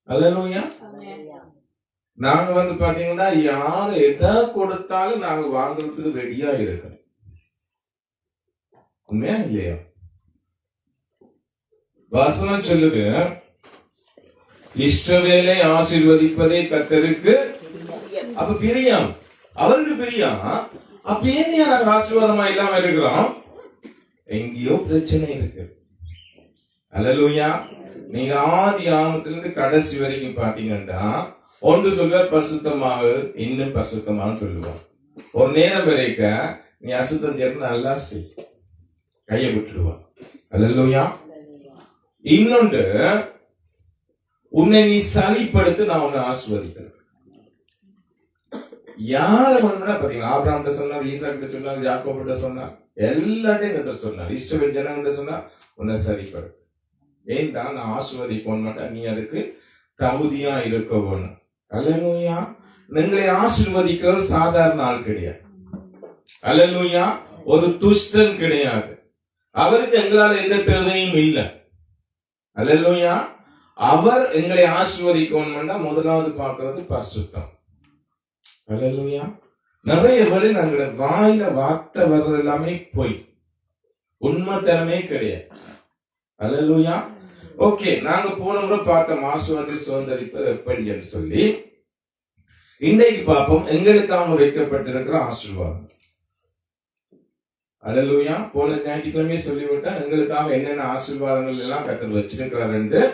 அல்லேலூயா. நாங்க பாத்தீங்கன்னா யாரு எதை கொடுத்தாலும் நாங்க வாங்குறதுக்கு ரெடியா இருக்கோம். உண்மையா இல்லையா? வசனம் சொல்லுது, இஷ்டவேலை ஆசீர்வதிப்பதே கர்த்தருக்கு அப்ப பிரியம், அவருக்கு பிரியம். அப்ப ஏன் நாங்க ஆசீர்வாதமா இல்லாம இருக்கிறோம்? எங்கேயோ பிரச்சனை இருக்கு. அல்லேலூயா. நீங்க ஆதி ஆமத்திலிருந்து கடைசி வரைக்கும் பாத்தீங்கன்னா ஒன்று சொல்வார் பரிசுத்தமாக, இன்னும் பரிசுத்தமாக சொல்லுவார். ஒரு நேரம் வரைக்க நீ அசுத்தம் சேர்ந்து நல்லா செய், கையை விட்டுடுவான். அல்லேலூயா. இன்னொன்று, உன்னை நீ சலிப்படுத்து, நான் உன்னை ஆசீர்வதிக்கிறேன். யார பண்ணா பாத்தீங்கன்னா ஆபிரகாம் சொன்னார், ஈசாக் கிட்ட சொன்னார், யாக்கோபு கிட்ட சொன்னார், எல்லாத்தையும் கர்த்தர் சொன்னார். இஸ்ரவேல் ஜனங்கிட்ட சொன்னார், உன்னை சரிப்படுத்து. ஏன்டா நான் ஆசீர்வதிப்போன் மாட்டேன், நீ அதுக்கு தகுதியா இருக்க வேணும். அல்லேலூயா. எங்களை ஆசீர்வதிக்கிறது சாதாரண ஆள் கிடையாது. அல்லேலூயா. ஒரு துஷ்டன் கிடையாது. அவருக்கு எங்களால எந்த தேவையும் இல்லை. அல்லேலூயா. அவர் எங்களை ஆசீர்வதிக்கணும்னா முதலாவது பார்க்கிறது பரிசுத்தம். அல்லேலூயா. நிறைய வழி எங்களோட வாயில வார்த்தை வர்றது எல்லாமே பொய், உண்மைத்தனமே கிடையாது. அல்லேலூயா. ஓகே, நாங்க போன முறை பார்த்தோம் ஆசீர்வாதத்தை சுதந்திரிப்பது எப்படி என்று சொல்லி. இன்றைக்கு பார்ப்போம் எங்களுக்காக வைக்கப்பட்டிருக்கிற ஆசீர்வாதம். அல்லேலூயா. போன ஞாயிற்றுக்கிழமை சொல்லிவிட்டா எங்களுக்காக என்னென்ன ஆசீர்வாதங்கள் எல்லாம் கர்த்தர் வச்சிருக்கிறாரு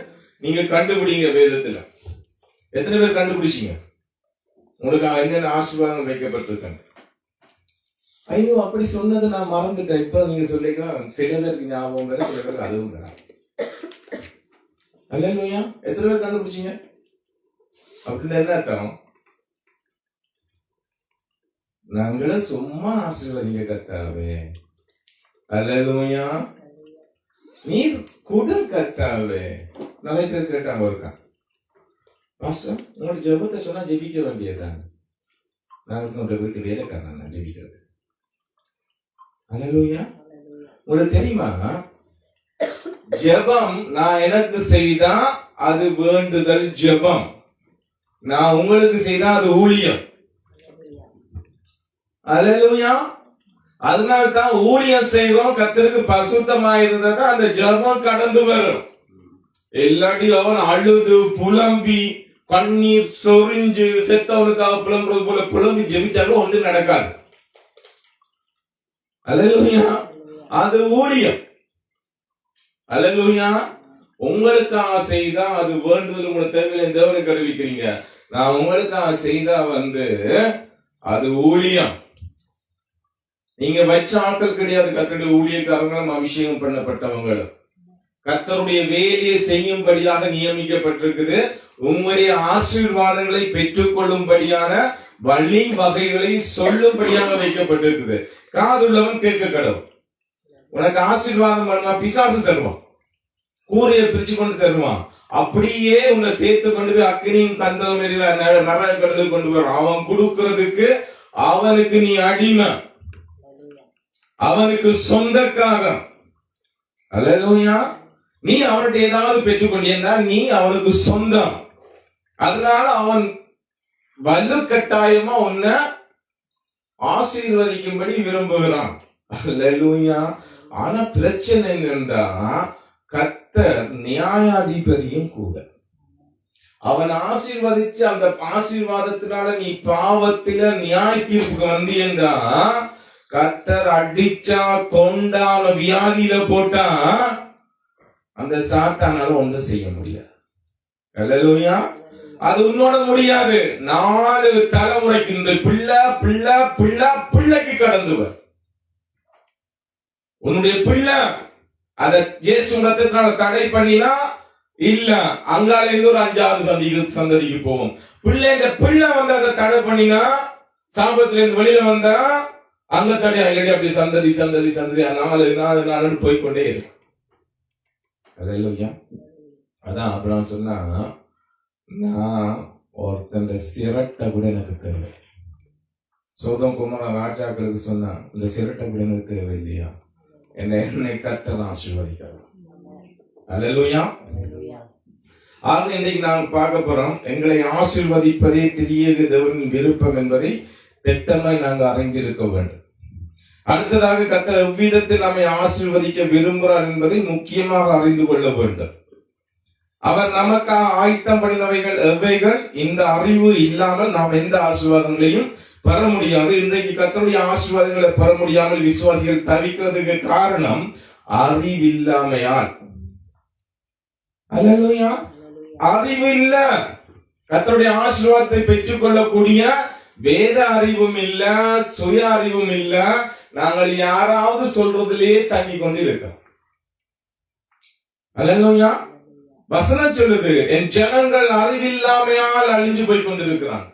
நீங்க கண்டுபிடிங்க. வேதத்துல எத்தனை பேர் கண்டுபிடிச்சீங்க? உங்களுக்காக என்னென்ன ஆசீர்வாதங்கள் வைக்கப்பட்டிருக்காங்க? ஐயோ, அப்படி சொன்னது நான் மறந்துட்டேன். இப்ப நீங்க சொல்லிக்கலாம். சில பேருக்கு ஞாபகம் வேற, சில பேருக்கு அதுவும் வேற. அல்லேலூயா. எத்தனை பேர் கண்டுபிடிச்சீங்க? அப்படின்னு என்ன அர்த்தம்? நாங்கள சும்மா ஆசீர்வதிங்க கர்த்தாவே. அல்லேலூயா. நீர் கொடு கர்த்தாவே. நிறைய பேர் கேட்டாங்க ஒருக்கா, பாஸ்டர் உங்களோட ஜெபத்தை சொன்னா ஜெபிக்க வேண்டியதுதான். நான் உங்களோட வீட்டு வேலைக்காரன், நான் ஜெபிக்கிறது. அல்லேலூயா. உங்களுக்கு தெரியுமா, ஜெபம் நான் எனக்கு செய்தா அது வேண்டுதல் ஜெபம், நான் உங்களுக்கு செய்தா அது ஊழியம். அல்லேலூயா. அதனால்தான் ஊழியம் செய்வோம், கர்த்தருக்கு பரிசுத்தமா இருந்தா அந்த ஜெபம் கடந்து வரும். இல்லாட்டி அவன் அழுது புலம்பி கண்ணீர் சொரிஞ்சு செத்தவனுக்காக புலம்புறது போல புலம்பி ஜெபிச்சாலும் ஒன்று நடக்காது. அல்லேலூயா. அது ஊழியம். அல்லேலூயா. உங்களுக்காக செய்தா அது வேண்டுதல், உங்களை தேவையில்லை தேவனுக்கு அறிவிக்கிறீங்க. நான் உங்களுக்காக செய்தா அது ஊழியம். நீங்க வச்ச ஆட்கள் கிடையாது. கர்த்தருடைய ஊழியக்காரங்களும் அபிஷேகம் பண்ணப்பட்டவங்களும் கர்த்தருடைய வேலையை செய்யும்படியாக நியமிக்கப்பட்டிருக்குது. உங்களுடைய ஆசீர்வாதங்களை பெற்றுக் கொள்ளும்படியான வழி வகைகளை சொல்லும்படியாக வைக்கப்பட்டிருக்குது. காதுள்ளவன் கேட்க கடவுள். உனக்கு ஆசீர்வாதம் பண்ணுவா, பிசாசு தருவான், கூரையை பிரிச்சு கொண்டு தருவான். அப்படியே உன்னை சேர்த்து கொண்டு போய் அக்னியும் கந்தவும் நிறைய கடலுக்கு கொண்டு வரும். அவன் கொடுக்கிறதுக்கு அவனுக்கு நீ அடிமை, அவனுக்கு சொந்தக்காரன். அல்லேலூயா. நீ அவன்கிட்ட ஏதாவது பெற்றுக்கொண்டா நீ அவனுக்கு சொந்தம். அதனால அவன் வலுக்கட்டாயமா உன்னை ஆசீர்வதிக்கும்படி விரும்புகிறான். அல்லேலூயா. ஆனா பிரச்சனை என்னன்னா, கர்த்தர் நியாயாதிபதியும் கூட. அவன் ஆசீர்வதிச்சு அந்த ஆசீர்வாதத்தினால நீ பாவத்தில நியாய தீர்ப்புக்கு வந்தீங்கன்னா, கர்த்தர் அடிச்சா கொண்டா வியாதியில போட்டா அந்த சாத்தானால ஒன்றும் செய்ய முடியாது. அல்லேலூயா. அது உன்னோட முடியாது. 4 தலைமுறைக்கு இந்த பிள்ளை பிள்ளை பிள்ளை பிள்ளைக்கு கடந்துவர். உன்னுடைய பிள்ளை அதை இயேசு ரத்தத்தினால தடை பண்ணினா இல்ல, அங்கால இருந்து ஒரு 5வது சந்ததிக்கு போகும். பிள்ளைங்க பிள்ளை அதை தடை பண்ணினா, சாபத்துல இருந்து வெளியில வந்தா அங்க தடையா, இல்லாட்டி அப்படி சந்ததி சந்ததி சந்ததி 4 போய்கொண்டே இருக்கு. அல்லேலூயா. அதான் அப்புறம் சொன்னா, நான் ஒருத்தன் சிரட்டை கூட எனக்கு தேவை. சோதம் குமார ராஜாக்களுக்கு சொன்னா, இந்த சிரட்டை கூட எனக்கு தேவை இல்லையா, என்னை கர்த்தர் ஆசீர்வதிக்கிறார். அல்லேலூயா. ஆக இன்றைக்கு நாங்கள் பார்க்க போறோம், எங்களை ஆசீர்வதிப்பதே திரியேக தேவனின் விருப்பம் என்பதை திட்டமாய் நாங்கள் அறிந்திருக்க வேண்டும். அடுத்ததாக கர்த்தர் எவ்விதத்தில் நம்மை ஆசீர்வதிக்க விரும்புகிறார் என்பதை முக்கியமாக அறிந்து கொள்ள வேண்டும். அவர் நமக்காக ஆயத்தம் பண்ணினவைகள் எவைகள், இந்த அறிவு இல்லாமல் நாம் எந்த ஆசீர்வாதங்களையும் பெற முடியாது. இன்றைக்கு கர்த்தருடைய ஆசீர்வாதங்களை பெற முடியாமல் விசுவாசிகள் தவிக்கிறதுக்கு காரணம் அறிவில்லாமையால். அல்லேலூயா. அறிவு இல்ல, கர்த்தருடைய ஆசீர்வாதத்தை பெற்றுக் கொள்ளக்கூடிய வேத அறிவும் இல்ல, சுய அறிவும் இல்ல. நாங்கள் யாராவது சொல்றதிலேயே தங்கி கொண்டு இருக்கோம். அல்லேலூயா. வசனம் சொல்லுது, என் ஜனங்கள் அறிவில்லாமையால் அழிஞ்சு போய் கொண்டிருக்கிறாங்க.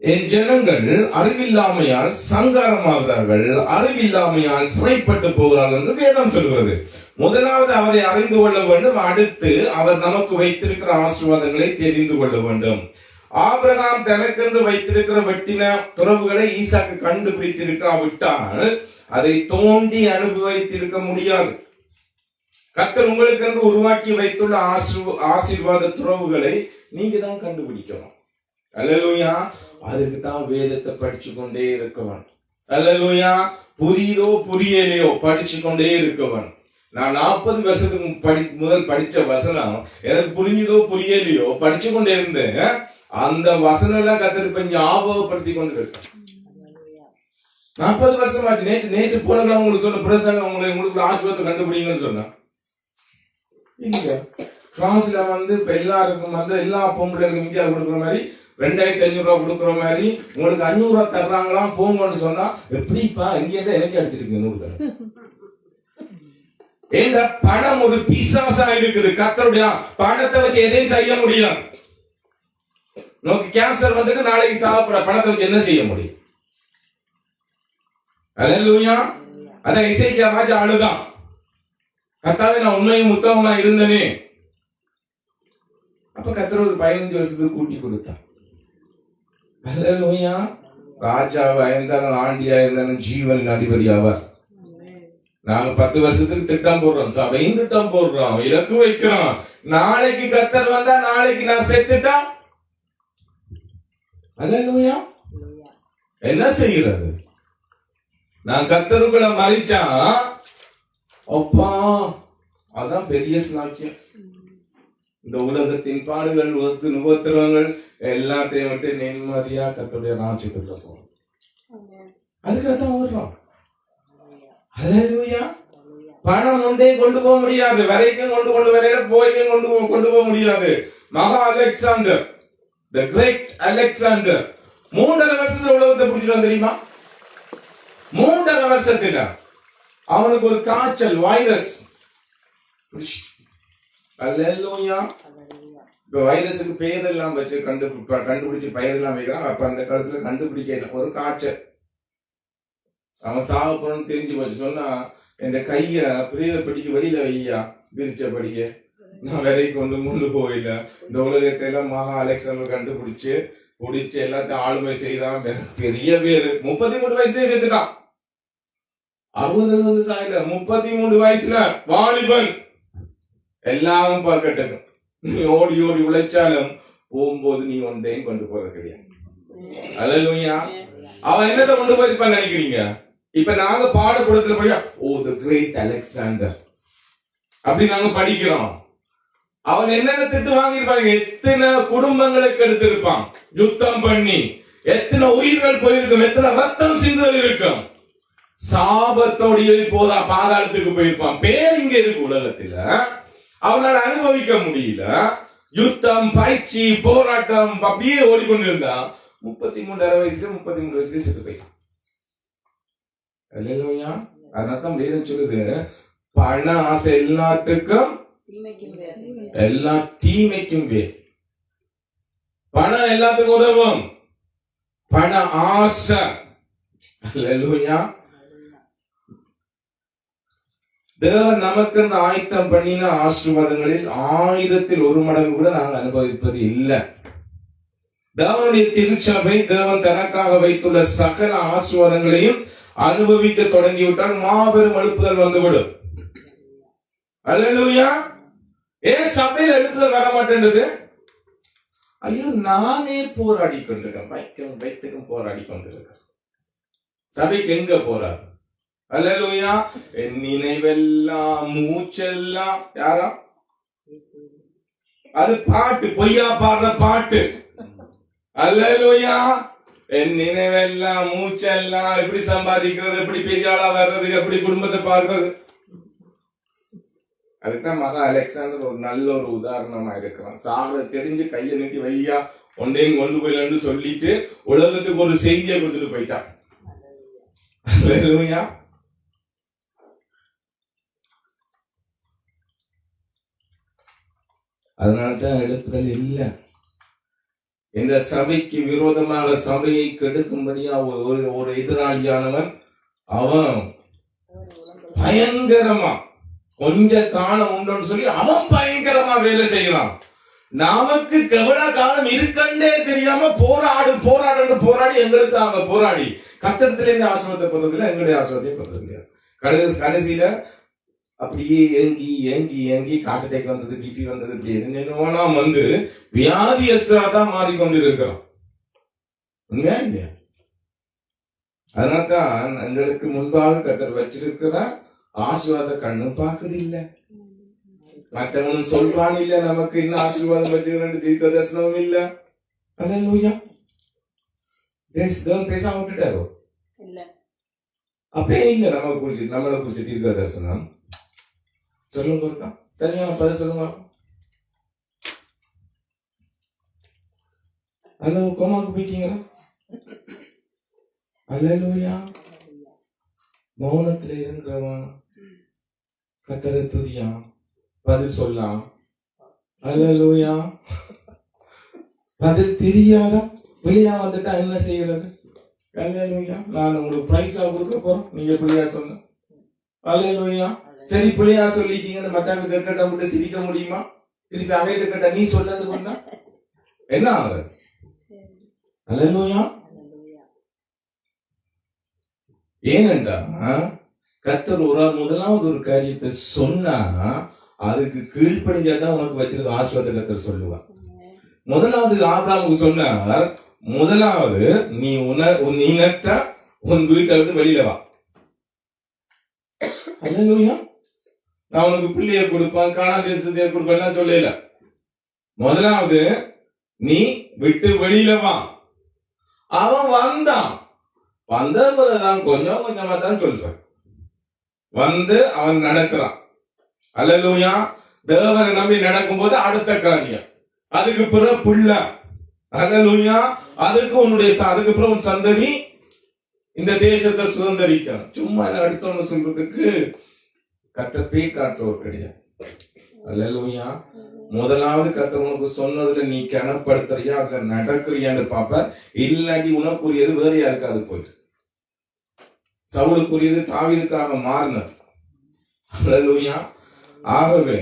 என் ஜனங்கள் அறிவில்லாமையால் சங்காரமாகிறார்கள், அறிவில்லாமையால் சிறைப்பட்டு போகிறார்கள் என்று வேதம் சொல்கிறது. முதலாவது அவரை அறிந்து கொள்ள வேண்டும். அடுத்து அவர் நமக்கு வைத்திருக்கிற ஆசீர்வாதங்களை தெரிந்து கொள்ள வேண்டும். ஆபிரகாம் தனக்கென்று வைத்திருக்கிற வெட்டின துறவுகளை ஈசாக்கு கண்டுபிடித்திருக்காவிட்டால் அதை தோண்டி அனுபவித்திருக்க முடியாது. கர்த்தர் உங்களுக்கு என்று உருவாக்கி வைத்துள்ள ஆசீர்வாத துறவுகளை நீங்க தான் கண்டுபிடிக்கணும். அல்லேலூயா. அதுக்கு தான் வேதத்தை படிச்சு கொண்டே இருக்கவன். அல்லேலூயா. புரியுதோ புரியலையோ படிச்சு கொண்டே இருக்கவன். நான் 40 வருஷத்துக்கு முதல் படிச்ச வசனம் எனக்கு புரிஞ்சுதோ புரியலையோ படிச்சு கொண்டே இருந்தேன். அந்த வசனம் எல்லாம் கர்த்தர் இப்ப ஞாபகப்படுத்தி கொண்டு இருக்கு. 40 வருஷம் ஆச்சு. நேற்று போனவங்க உங்களுக்கு சொன்ன பிரசங்கம் உங்களுக்கு ஆசீர்வாதத்தை கண்டுபிடிங்கன்னு சொன்னா இல்ல. பிரான்ஸ்ல இப்ப எல்லாருக்கும் எல்லா பொம்பளைகளுக்கும் இந்தியாவில் கொடுக்குற மாதிரி 2500 ரூபாய் கொடுக்குற மாதிரி உங்களுக்கு 500 ரூபாய் தர்றாங்களாம் போங்கன்னு சொன்னா எப்படிப்பா இங்கே எனக்கு அடிச்சிருக்கீங்க 100. இந்த பணம் ஒரு பிசாசா இருக்குது. கர்த்தருடைய பணத்தை வச்சு எதையும் செய்ய முடியும். நமக்கு கேன்சர் வந்துட்டு நாளைக்கு சாப்பிட பணத்தை வச்சு என்ன செய்ய முடியும்? அல்லேலூயா. அதான் இசைக்கியா ராஜா அழுதான், கர்த்தாவே நான் உண்மையும் உத்தமமா இருந்தனே. அப்ப கர்த்தர் ஒரு 15 வருஷத்துக்கு கூட்டி கொடுத்தான். அல்லேலூயா. ராஜாவா இருந்தாலும் ஆண்டியா இருந்தாலும் ஜீவன் அதிபதி ஆவார். நாங்க 10 வருஷத்துக்கு திட்டம் போடுறோம், சபையும் திட்டம் போடுறோம், இலக்கு வைக்கிறோம். நாளைக்கு கர்த்தர் வந்தா நாளைக்கு நான் செத்துட்டா அல்லேலூயா என்ன செய்கிறது? நான் கர்த்தருக்குள்ள மறிச்சா அப்பா அதான் பெரிய சாக்கியம். இந்த உலகத்தின் பாடுகள் உபத்திரவங்கள் எல்லாத்தையும் விட்டு நிம்மதியா கர்த்தருடைய ராஜ்யத்துக்குள்ள போறோம். அதுக்காகத்தான் ஓடுறோம். அல்லேலூயா. பணம் ஒன்றே கொண்டு போக முடியாது, வரைக்கும் கொண்டு வரையில போயும் கொண்டு போக முடியாது. மகா அலெக்சாண்டர், தி கிரேட் அலெக்சாண்டர் 3.5 வருஷத்துல உலகத்தை பிடிச்சிட்டு தெரியுமா? 3.5 வருஷத்துல அவனுக்கு ஒரு காய்ச்சல் வைரஸ். அல்லேலூயா. இப்ப வைரஸுக்கு பெயர் எல்லாம் வச்சு கண்டுபிடிச்சு பெயர் எல்லாம் வைக்கிறான். அப்ப அந்த காலத்துல கண்டுபிடிக்க ஒரு காய்ச்சல். அவன் சாக போறன்னு தெரிஞ்சு போச்சு. சொன்னா என் கைய பிரேத படிக்க வெளியில வையா, விரிச்ச படிக்க நான் விதை கொண்டு போயில. இந்த உலகத்தை எல்லாம் மகா அலெக்சாண்டர் கண்டுபிடிச்சு பிடிச்சு எல்லாத்தையும் ஆளுமை செய்தான். பெரிய பேரு 33 வயசுலயே செத்துட்டான். 60 சாயில 33 வயசுல வாலிபன். எல்லாம் பார்க்கட்டும். நீ ஓடி ஓடி உழைச்சாலும் போகும்போது நீ ஒன்றையும் கொண்டு போற கிடையாது. அல்லேலூயா. அவன் என்னத்தை கொண்டு போயிருப்பான்னு நினைக்கிறீங்க? இப்ப நாங்க பாடக்கூடத்துல படியா ஓ தி கிரேட் அலெக்சாண்டர் அப்படி நாங்க படிக்கிறோம். அவன் என்னென்ன திட்டு வாங்கியிருப்பாங்க, எத்தனை குடும்பங்களுக்கு எடுத்திருப்பான் யுத்தம் பண்ணி, எத்தனை உயிர்கள் போயிருக்கும், எத்தனை ரத்தம் சிந்துதல் இருக்கும். சாபத்தோடைய போதா பாதாளத்துக்கு போயிருப்பான். பேர் இங்க இருக்கு உலகத்துல, அவனால் அனுபவிக்க முடியல. யுத்தம், பயிற்சி, போராட்டம் அப்படியே ஓடிக்கொண்டிருந்தான். 33 வயசுல செத்து போயிட்டான். அல்லேலூயா. அதனால வேதம் சொல்லுது, பண ஆசை எல்லாத்துக்கும் எல்லா தீமைக்கும் வேர். பணம் எல்லாத்துக்கும் உதவும், பண ஆசை. அல்லேலூயா. தேவன் நமக்கு ஆயத்தம் பண்ணின ஆசீர்வாதங்களில் 1000ல் 1 மடங்கு கூட நாங்கள் அனுபவிப்பது இல்லை. தேவனுடைய திருச்சபை தேவன் தனக்காக வைத்துள்ள சகல ஆசீர்வாதங்களையும் அனுபவிக்க தொடங்கிவிட்டால் மாபெரும் எழுப்புதல் வந்துவிடும். அல்லேலூயா. ஏன் சபையில் எழுப்புதல் வர மாட்டேன்றது? ஐயோ, நானே போராடி கொண்டிருக்கேன், வைத்துக்கும் போராடி கொண்டிருக்கேன். சபைக்கு எங்க போராடு? அல்லேலூயா. என் நினைவெல்லாம் மூச்செல்லாம் யாரா? அது பாட்டு, பொய்யா பாடுற பாட்டு. அல்லேலூயா. என் நினைவெல்லாம் மூச்செல்லாம் எப்படி சம்பாதிக்கிறது, எப்படி பெரிய ஆளா வர்றது, எப்படி குடும்பத்தை பார்க்கிறது. அதுதான் மகா அலெக்சாண்டர் ஒரு நல்ல ஒரு உதாரணமா இருக்கிறான். சாக தெரிஞ்சு கையை நீட்டி வையா ஒன்றையும் கொண்டு போயிலன்னு சொல்லிட்டு உலகத்துக்கு ஒரு செய்தியை கொடுத்துட்டு போயிட்டான். அல்லேலூயா. அதனால்தான் எழுப்புதல் இல்லை. இந்த சபைக்கு விரோதமாக சபையை கெடுக்கும்படியா ஒரு எதிராளியானவன் அவன் பயங்கரமா கொஞ்ச காலம் உண்டு சொல்லி அவன் பயங்கரமா வேலை செய்யறான். நமக்கு எவ்வளவு காலம் இருக்கண்டே தெரியாம போராடி எங்களுக்கு அவங்க போராடி கத்திரத்திலே இருந்து ஆசிரமத்தை பெறதில்லை, எங்களுடைய ஆசிரமத்தை பெறதில்லையா. கடைசியில அப்படியே ஏங்கி காட்டு அட்டாக் வந்தது, பிபி வந்தது, இப்படி என்னென்னா வந்து வியாதியஸ்தரா தான் மாறிக்கொண்டிருக்கிறோம். உண்மையா இல்லையா? அதனால்தான் எங்களுக்கு முன்பாக கர்த்தர் வச்சிருக்கிற ஆசீர்வாத கண்ணு பார்க்குது இல்ல, மற்றவனும் சொல்றான் இல்ல, நமக்கு இன்னும் ஆசீர்வாதம் வச்சிருக்க தீர்க்க தரிசனமும் இல்ல. அல்லேலூயா. தேவன் பேசாம விட்டுட்டாரோ? அப்பே இல்ல நம்மளை குறிச்சு தீர்க்க தரிசனம். சொல்லுங்க இருக்கா? சரியான பதில் சொல்லுங்க. ஹலோ, கோமாக்கு போயிட்டீங்களா? அல்லேலூயா. மௌனத்துல இருக்கிறவன் கர்த்தரை துதியா பதில் சொல்லலாம். அல்லேலூயா. பதில் தெரியாதா வெளியா வந்துட்டா என்ன செய்யறது? அல்லேலூயா. நான் உங்களுக்கு பிரைஸா கொடுக்க போறோம், நீங்க பிள்ளையா சொன்ன. அல்லேலூயா. சரி, பிள்ளையா சொல்லிட்டீங்கன்னு மற்றவங்க கேட்கட்ட மட்டும் சிரிக்க முடியுமா? திருப்பி அவையிட்ட கேட்ட நீ சொல்லது கொண்டா என்ன ஆகுது? அல்லேலூயா. ஏனென்றா கர்த்தர் முதலாவது ஒரு காரியத்தை சொன்னா அதுக்கு கீழ்ப்படிஞ்சாதான் உனக்கு வச்சிருக்க ஆசீர்வாதத்தை கர்த்தர் சொல்லுவார். முதலாவது ஆபிரகாமுக்கு சொன்னார், முதலாவது நீ உன் இனத்தை உன் வீட்டை விட்டு வெளியில வா. அல்லேலூயா. நான் உனக்கு பிள்ளைய கொடுப்பான், காணாதேசத்தைய கொடுப்பேன் சொல்லல. முதலாவது நீ விட்டு வெளியில வா. அவன் வந்தான், வந்ததான் கொஞ்சம் கொஞ்சமா தான் சொல்றேன். வந்து அவன் நடக்கிறான். அல்லேலூயா. தேவனை நம்பி நடக்கும் போது அடுத்த காரியம், அதுக்கு பிறகு புள்ள. அல்லேலூயா. அதுக்கு பிறகு உன் சந்ததி இந்த தேசத்தை சுதந்திரிக்கணும். சும்மா அடுத்தவன்னு சொல்றதுக்கு கர்த்தர் பேய் காட்டுவோர் கிடையாது. அல்லேலூயா. முதலாவது கர்த்தர் உனக்கு சொன்னதுல நீ கனப்படுத்துறியா, அதுல நடக்கிறியான்னு பாப்ப. இல்லாட்டி உனக்குரியது வேற யாருக்காது போயிட்டு. சவுலுக்குரியது தாவீதுக்காக மாறினது. அல்லேலூயா. ஆகவே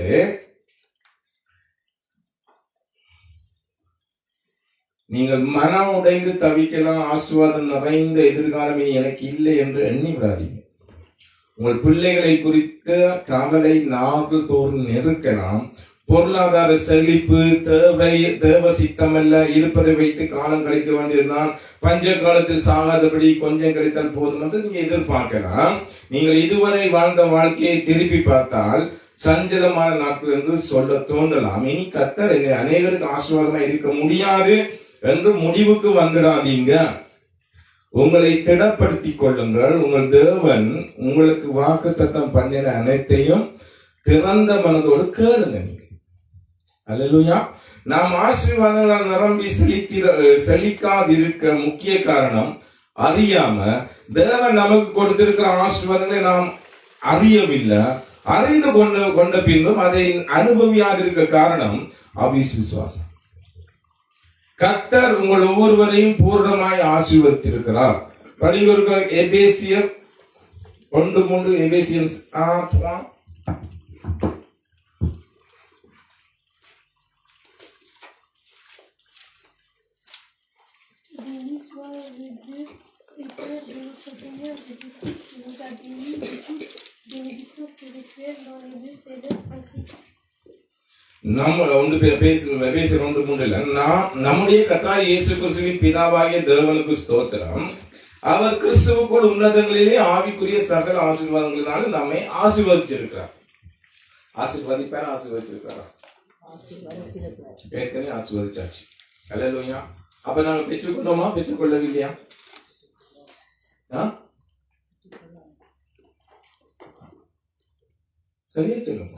நீங்கள் மனம் உடைந்து தவிக்கலாம், ஆசீர்வாதம் நிறைந்த எதிர்காலம் இனி எனக்கு இல்லை என்று எண்ணி விடாதீங்க. உங்கள் பிள்ளைகளை குறித்த கவலை நாடு தோறும் நெருக்கலாம். பொருளாதார செழிப்பு தேவ சித்தமல்ல, இருப்பதை வைத்து காலம் கழிக்க வேண்டியதுதான். பஞ்ச காலத்தில் சாகாதபடி கொஞ்சம் கிடைத்தால் போதும் என்று நீங்க எதிர்பார்க்கலாம். நீங்கள் இதுவரை வாழ்ந்த வாழ்க்கையை திருப்பி பார்த்தால் சஞ்சலமான நாட்கள் என்று சொல்ல தோன்றலாம். இனி கர்த்தர் அநேகருக்கு ஆசீர்வாதமா இருக்க முடியாது என்று முடிவுக்கு வந்துடாதீங்க. உங்களை திடப்படுத்திக் கொள்ளுங்கள். உங்கள் தேவன் உங்களுக்கு வாக்குத்தத்தம் பண்ணின அனைத்தையும் திறந்த மனதோடு கேளுங்க. அல்லேலூயா. நாம் ஆசீர்வாதங்களால் நிரம்பி செழிக்காதிருக்க முக்கிய காரணம் அறியாம தேவன் நமக்கு கொடுத்திருக்கிற ஆசீர்வாதங்களை நாம் அறியவில்லை. அறிந்து கொண்ட பின்பும் அதை அனுபவியாதிருக்க காரணம் அவிசுவாசம். கர்த்தர் உங்கள் ஒவ்வொருவரையும் பூர்ணமாய் ஆசீர்வதித்திருக்கிறார். படிங்க எபேசியர் 1:3. Ephesians 3. Béni soit le Dieu et Père de notre Seigneur Jésus-Christ, qui nous a bénis de toute bénédiction spirituelle dans les lieux célestes en நம்ம பேசுற ஒன்று மூன்றுல நம்முடைய கர்த்தராகிய இயேசு கிறிஸ்துவின் பிதாவாகிய தேவனுக்கு ஸ்தோத்திரம். அவர் கிறிஸ்துவுக்குள் உன்னதங்களிலே ஆவிக்குரிய சகல ஆசீர்வாதங்களினால நம்மை ஆசீர்வதிச்சிருக்கிறார். ஆசீர்வதிச்சிருக்கிறாரா? ஏற்கனவே ஆசீர்வதிச்சாச்சு. அல்லேலூயா. அப்ப நாங்க பெற்றுக்கொண்டோமா, பெற்றுக்கொள்ளவில்லையா? சரியா சொல்லுங்க.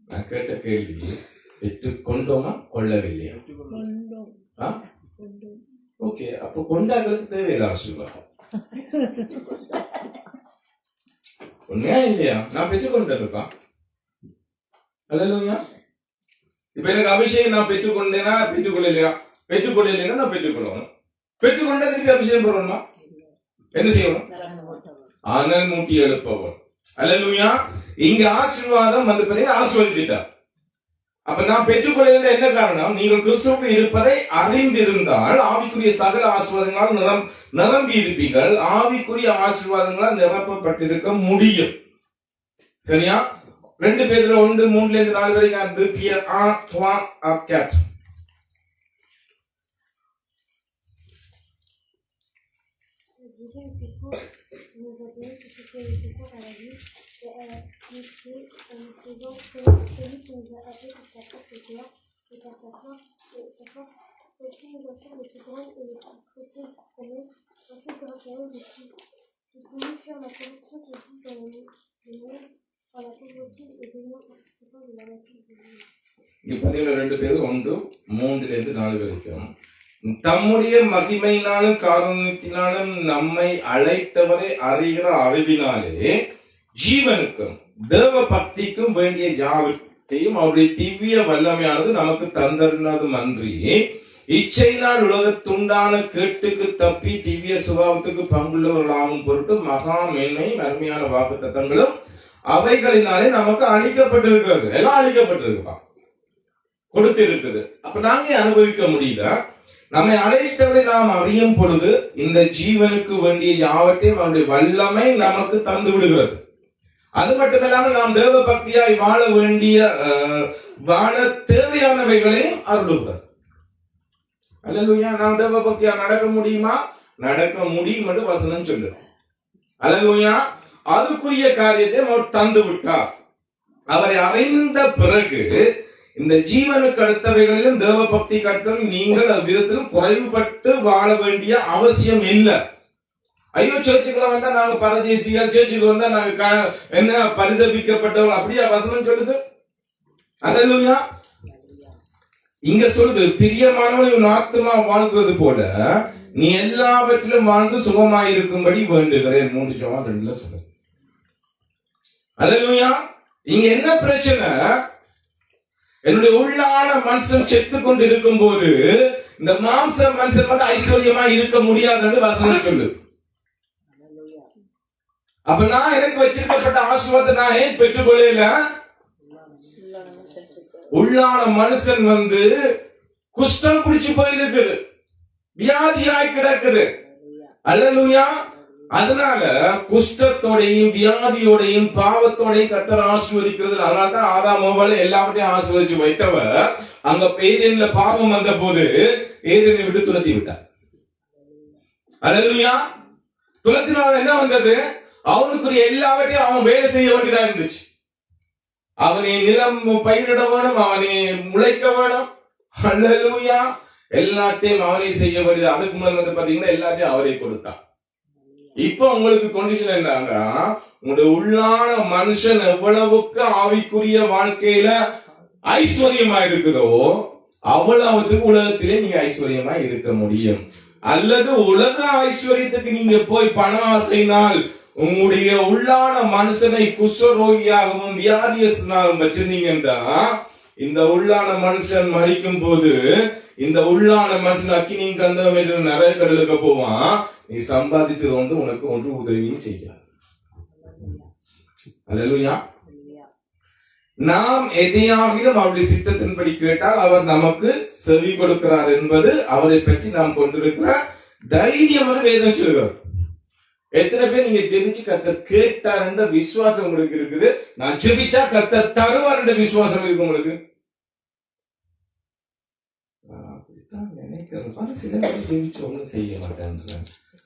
நான் கேட்ட கேள்வி பெற்றுக்கொண்டோமா கொள்ளவில்லையா? ஓகே, அப்ப கொண்டாங்களுக்கு தேவையில்லை ஆசீர்வாதம். உண்மையா இல்லையா? நான் பெற்றுக்கொண்டேன்ப்பா. அல்லேலூயா. இப்ப எனக்கு அபிஷேகம் நான் பெற்றுக்கொண்டேனா, பெற்றுக்கொள்ளலையா? பெற்றுக்கொள்ளலைன்னா நான் பெற்றுக்கொள்ளணும். பெற்றுக்கொண்டா திருப்பி அபிஷேகம் போடணுமா? என்ன செய்யணும்? அனல் மூட்டி எழுப்பவன். அல்லேலூயா. இங்க ஆசீர்வாதம் வந்து பார்த்தீங்கன்னா ஆசீர்வதிச்சிட்டார். அப்ப நான் பெற்றுக்கொள்ள என்ன காரணம்? நீங்கள் கிறிஸ்துவுக்குள் இருப்பதை அறிந்திருந்தால் ஆவிக்குரிய சகல ஆசீர்வாதங்களால் நிரம்பி இருப்பீர்கள். ஆவிக்குரிய ஆசீர்வாதங்களால் நிரப்பப்பட்டிருக்க முடியும். சரியா? 2 பேதுரு 1:3-4 வரைக்கும் அது Pierre Antoine Arcade. Nous a donné tout ce qui est nécessaire à la vie et à la piété en nous faisant connaître celui qui nous a appelés pour sa propre gloire et par sa force aussi nous assure les plus grandes et les plus précieuses promesses. Ainsi grâce à eux nous pouvons faire la corruption qui existe dans le monde par la convoitise et démons participant de la nature divine. இங்க 2 பேர் 1:3-4 வரைக்கும் தம்முடைய மகிமையினாலும் காரணத்தினாலும் நம்மை அழைத்தவரை அறிகிற அறிவினாலே ஜீவனுக்கும் தேவ பக்திக்கும் வேண்டிய யாவற்றையும் அவருடைய திவ்ய வல்லமையானது நமக்கு தந்தருனதும் அன்றி இச்சையினால் உலகத்துண்டான கேட்டுக்கு தப்பி திவ்ய சுபாவத்துக்கு பங்குள்ளவர்களாகும் பொருட்டு மகா மேன்மை அருமையான வாக்குத்தத்தங்களும் அவைகளினாலே நமக்கு அளிக்கப்பட்டிருக்கிறது. எல்லாம் அளிக்கப்பட்டிருக்குப்பா, கொடுத்து இருக்குது. அப்ப நாங்க அனுபவிக்க முடியல. நம்மை அழைத்தவரை நாம் அறியும் பொழுது இந்த ஜீவனுக்கு வேண்டிய யாவற்றையும் அவருடைய வல்லமை நமக்கு தந்து விடுகிறது. அது மட்டுமில்லாமல் நாம் தேவ பக்தியாய் வாழ தேவையானவைகளையும் அருளுகிறார். அல்லேலூயா. நாம் தேவ பக்தியா நடக்க முடியுமா? நடக்க முடியும் என்று வசனம் சொல்லு. அல்லேலூயா. அதுக்குரிய காரியத்தை அவர் தந்து விட்டார். அவரை அறிந்த பிறகு இந்த ஜீவனுக்கு அடுத்தவைகளிலும் தேவ பக்தி அடுத்தவர்கள் நீங்கள் அவ்விதத்திலும் குறைவுபட்டு வாழ வேண்டிய அவசியம் இல்லை. ஐயோ சர்ச்சுக்குள்ள வந்தா நாங்க பரதேசிகள், சர்ச்சுக்கு வந்தா நாங்க என்ன பரிதபிக்கப்பட்டவர்கள், அப்படியா வசனம் சொல்லுது? அல்லேலூயா. இங்க சொல்லுது, பிரியமானவன் உன் ஆத்துமா வாழ்கிறது போல நீ எல்லாவற்றிலும் வாழ்ந்து சுகமாயிருக்கும்படி வேண்டுகிறேன். 3:2 சொல்லுது. அல்லேலூயா. இங்க என்ன பிரச்சனை? என்னுடைய உள்ளான மனுஷன் செத்து கொண்டு இருக்கும் போது இந்த மாம்ச மனுஷன் வந்து ஐஸ்வர்யமா இருக்க முடியாதுன்னு வசனம் சொல்லுது. அப்ப நான் எனக்கு வச்சிருக்கப்பட்ட ஆசீர்வாதத்தை நான் ஏன் பெற்றுக்கொள்ளல? உள்ளான மனுஷன் வந்து குஷ்டம் குடிச்சு போயிருக்குது, வியாதியாய் கிடக்குது. அல்லேலூயா. அதனால குஷ்டத்தோடையும் வியாதியோடையும் பாவத்தோடையும் கர்த்தர் ஆசீர்வதிக்கிறது. அதனால்தான் ஆதாம் ஏவாளை எல்லாவற்றையும் ஆசீர்வதிச்சு வைத்தவர் அங்க ஏதேன்ல பாவம் வந்த போது ஏதேனை விட்டு துரத்தி விட்டார். அல்லேலூயா. துரத்தினால என்ன வந்தது? அவனுக்குரிய எல்லாவற்றையும் அவன் வேலை செய்ய வேண்டியதா இருந்துச்சு. அவனை நிலம் பயிரிட வேணும், அவனை முளைக்க வேணும். அல்லேலூயா. எல்லாத்தையும் அவனை செய்ய வேண்டியது. அதுக்கு முதல் வந்து பாத்தீங்கன்னா எல்லாத்தையும் அவரை கொடுத்தான். இப்ப உங்களுக்கு கண்டிஷன் என்னன்னா, உங்களுடைய உள்ளான மனுஷன் எவ்வளவுக்கு ஆவிக்குரிய வாழ்க்கையில ஐஸ்வர்யமா இருக்குதோ அவ்வளவுக்கு உலகத்திலே நீங்க ஐஸ்வர்யமா இருக்க முடியும். அல்லது உலக ஐஸ்வர்யத்துக்கு நீங்க போய் பண ஆசைனால் உங்களுடைய உள்ளான மனுஷனை குஷ்டரோகியாகவும் வியாதியஸ்தனாகவும் வச்சிருந்தீங்கன்னா இந்த உள்ளான மனுஷன் மறிக்கும் போது இந்த உள்ளான மனுஷன் அக்கினியும் கந்தகம் என்று நிறைய கடலுக்கு போவான். நீ சம்பாதிச்சது வந்து உனக்கு ஒன்று உதவியும் செய்யாது. அல்லேலூயா. நாம் எதையாகிலும் அவருடைய சித்தத்தின்படி கேட்டால் அவர் நமக்கு செவி கொடுக்கிறார் என்பது அவரை பற்றி நாம் கொண்டிருக்கிற தைரியம் வேதம் சொல்கிறது. எத்தனை பேர் நீங்க ஜெபிச்சு கர்த்தர் கேட்டாருன்ற விசுவாசம் உங்களுக்கு இருக்குது? நான் ஜெபிச்சா கர்த்தர் தருவாருன்ற விசுவாசம் இருக்கு உங்களுக்கு? அப்படித்தான் நினைக்கிறேன். ஆனா சில பேர் ஜெபிச்சு ஒண்ணும் செய்ய மாட்டேன்.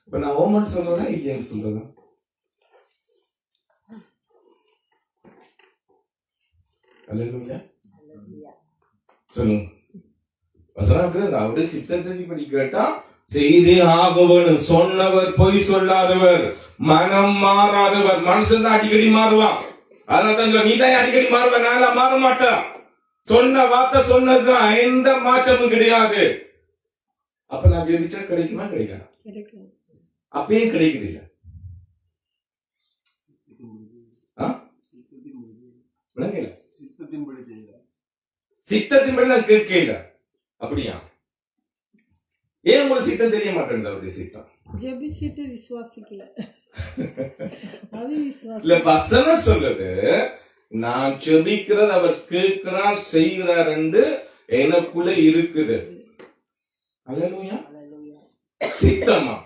இப்ப நான் ஓமன் சொல்றதா இல்லைன்னு சொல்றதா? அல்லேலூயா சொல்லுங்க. வசனம் அவருடைய சித்தத்தின்படி கேட்டா செய்தே ஆக வேணும். சொன்னவர் பொய் சொல்லாதவர், மனம் மாறாதவர். மனுஷன் தான் அடிக்கடி மாறுவான். அதனால நீ தான் அடிக்கடி மாறுவ, நான் மாற மாட்டேன். சொன்ன வார்த்தை சொன்னதுதான், எந்த மாற்றமும் கிடையாது. அப்ப நான் ஜெபிச்சா கிடைக்குமா? கிடைக்காது. அப்பயே கிடைக்குது இல்ல. சித்தத்தின்படி நான் கேட்கல. அப்படியா? ஏன் உங்களுக்கு சித்தம் தெரிய மாட்டேன்? அவருடைய சித்தம் ஜெபிச்சிட்டு விசுவாசிக்கல. இல்ல, வசனம் சொல்லுது நான் ஜெபிக்கிறது அவர் கேட்கிறார் செய்கிறார் என்று எனக்குள்ள இருக்குது. அல்லேலூயா. சித்தமா?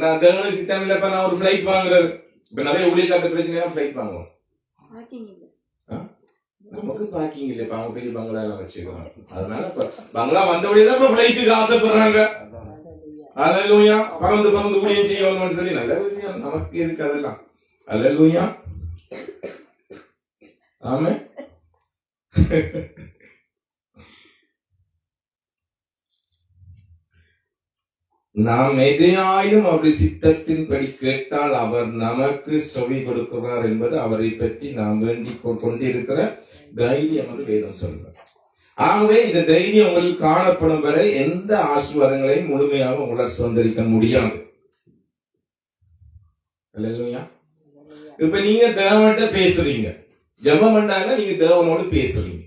நான் தேவனுடைய சித்தம் இல்ல. இப்ப நான் ஒரு பிளைட் வாங்குறது, இப்ப நிறைய ஊழியக்காட்ட பிரச்சனை பிளைட் வாங்குவோம். நமக்கு பார்க்கிங் இல்ல. இப்ப அவங்க பெரிய பங்களா எல்லாம் வச்சுக்கிறாங்க. அதனால இப்ப பங்களா வந்தபடிதான் இப்ப பிளைட்டுக்கு ஆசைப்படுறாங்க. அல்லேலூயா. பறந்து பறந்து ஊழியம் செய்யணும்னு சொல்லி நல்ல விஷயம். நமக்கு இருக்கு அதெல்லாம். அல்லேலூயா. ஆமே. நாம் எதையாயும் அவருடைய சித்தத்தின்படி கேட்டால் அவர் நமக்கு செவி கொடுக்கிறார் என்பது அவரை பற்றி நாம் வேண்டிக் கொண்டிருக்கிற தைரியம் என்று வேதம் சொல்றார். ஆகவே இந்த தைரியம் உங்களுக்கு காணப்படும் வரை எந்த ஆசீர்வாதங்களையும் முழுமையாக உங்களால் சுதந்திரிக்க முடியாது. அல்லேலூயா. இப்ப நீங்க தேவன்கிட்ட பேசுறீங்க, ஜெபம் பண்ணாங்க, நீங்க தேவனோடு பேசுறீங்க.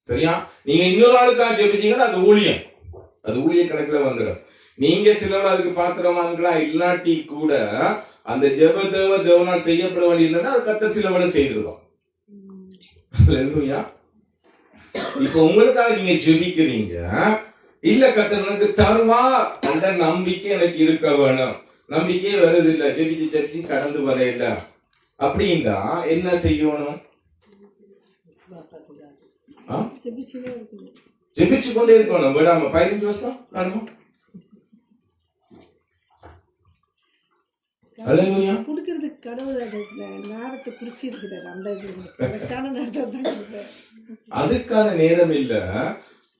சரியா? நீங்க இன்னொரு ஆளுக்காக ஜெபிச்சீங்கன்னா அது ஊழியம், அது ஊழிய கணக்குல வந்துடும். நீங்க சிலர் அதுக்கு பாத்திரமாங்களா இல்லாட்டி கூட அந்த ஜெப தேவனால் செய்யப்பட வேண்டியதுன்னா அது கர்த்தர் சிலவனை செய்திருவோம். இப்ப உங்களுக்காக நீங்க ஜெபிக்கிறீங்க, இல்ல கர்த்தர் எனக்கு தருவா அந்த நம்பிக்கை எனக்கு இருக்க வேணும். நம்பிக்கையே வருது இல்ல, ஜெபிச்சு ஜெபிச்சு கடந்து வர இல்ல அப்படின்னா என்ன செய்யணும்? ஜெபிச்சு கொண்டே இருக்கணும். விடாம 15 வருஷம் காணுமா? குடுக்கிறதுக்கு கடவுள் நேரத்தை குறிச்சிருக்கிறார். அதுக்கான நேரம் இல்ல,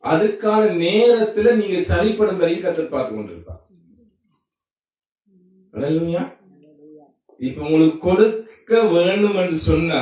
அதுக்கான நேரத்துல நீங்க சரிப்படும் வரைக்கும் கர்த்தர் பார்த்து கொண்டிருப்பார். இப்ப உங்களுக்கு கொடுக்க வேண்டும் என்று சொன்னா